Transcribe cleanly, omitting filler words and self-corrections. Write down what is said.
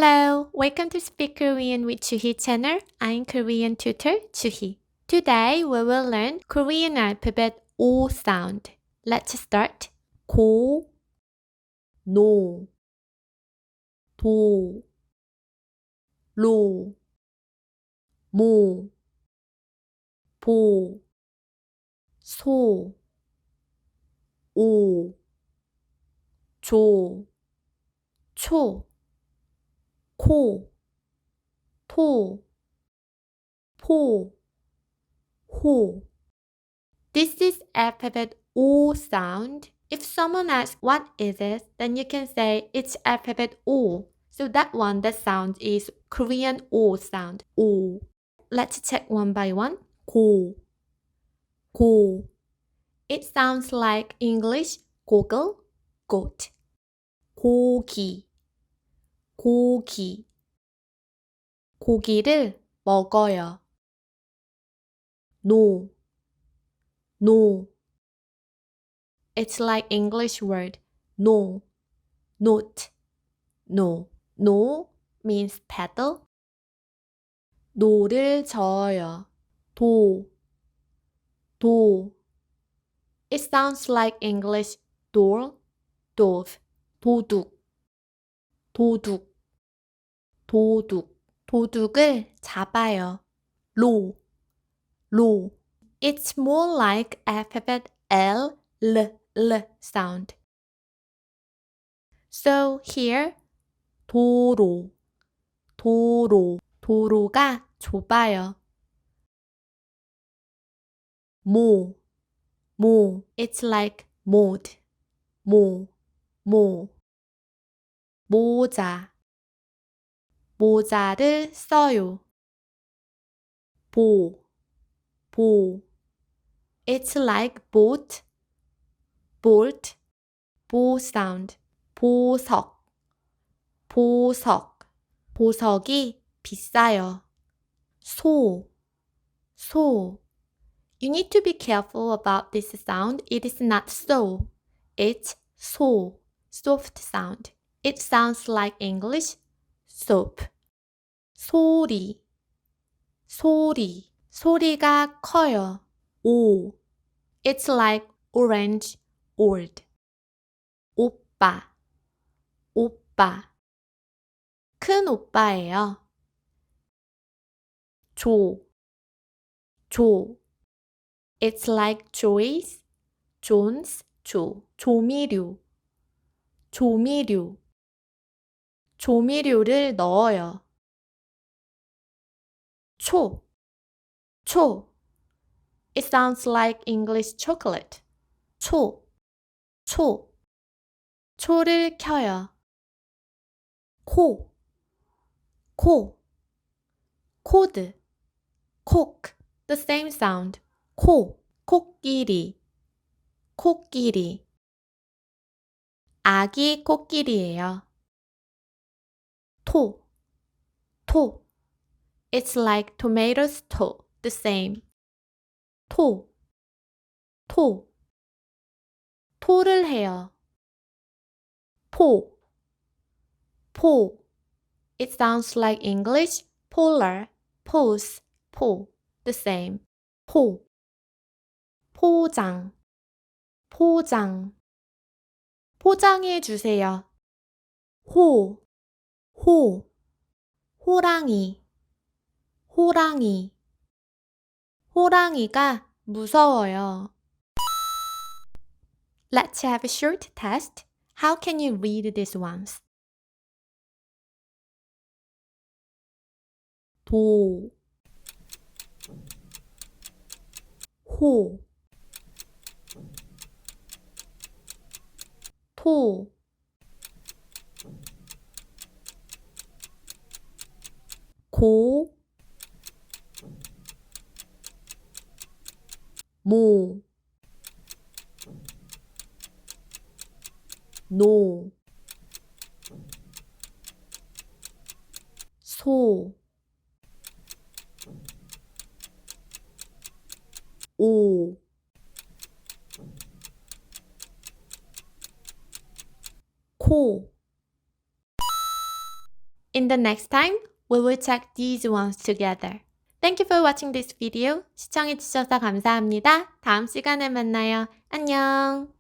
Hello, welcome to Speak Korean with Chuhi channel. I'm Korean tutor Chuhi. Today we will learn Korean alphabet O sound. Let's start. 고, 노, 도, 로, 모, 보, 소, 오, 조, 초, 코, 토, 포, 호. This is alphabet O sound. If someone asks what is it, then you can say it's alphabet O. So that sound is Korean O sound. O. Let's check one by one. 고, 고. It sounds like English goggle, goat. 고기, 고기. 고기를 먹어요. 노, 노. It's like English word no, not, no. No means pedal. 노를 저어요. 도, 도. It sounds like English door, dove. 도둑, 도둑, 도둑. 도둑을 잡아요. 로, 로. It's more like alphabet L, L sound. So here, 도로, 도로. 도로가 좁아요. 모, 모. It's like mode, 모, 모. 모자, 모자를 써요. 보, 보. It's like boat, bolt, 보 sound. 보석, 보석. 보석이 비싸요. 소, 소. You need to be careful about this sound. It is not so. It's 소, soft sound. It sounds like English soap. 소리, 소리. 소리가 커요. 오. It's like orange, old. 오빠, 오빠. 큰 오빠예요. 조, 조. It's like Joyce, Jones, 조. 조미료, 조미료. 조미료를 넣어요. 초, 초. It sounds like English chocolate. 초, 초. 초를 켜요. 코, 코. 코드, coke. The same sound. 코, 코끼리, 코끼리. 아기 코끼리예요. 토, 토. It's like tomatoes toe. The same. 토, 토. 토를 해요. 포, 포. It sounds like English polar, pose, 포. The same. 포. 포장, 포장. 포장해 주세요. 호, 호. 호랑이, 호랑이. 호랑이가 무서워요. Let's have a short test. How can you read these ones? 도, 호, 토, 고, 모, 노, 소, 오, 코. In the next time, we will check these ones together. Thank you for watching this video. 시청해주셔서 감사합니다. 다음 시간에 만나요. 안녕.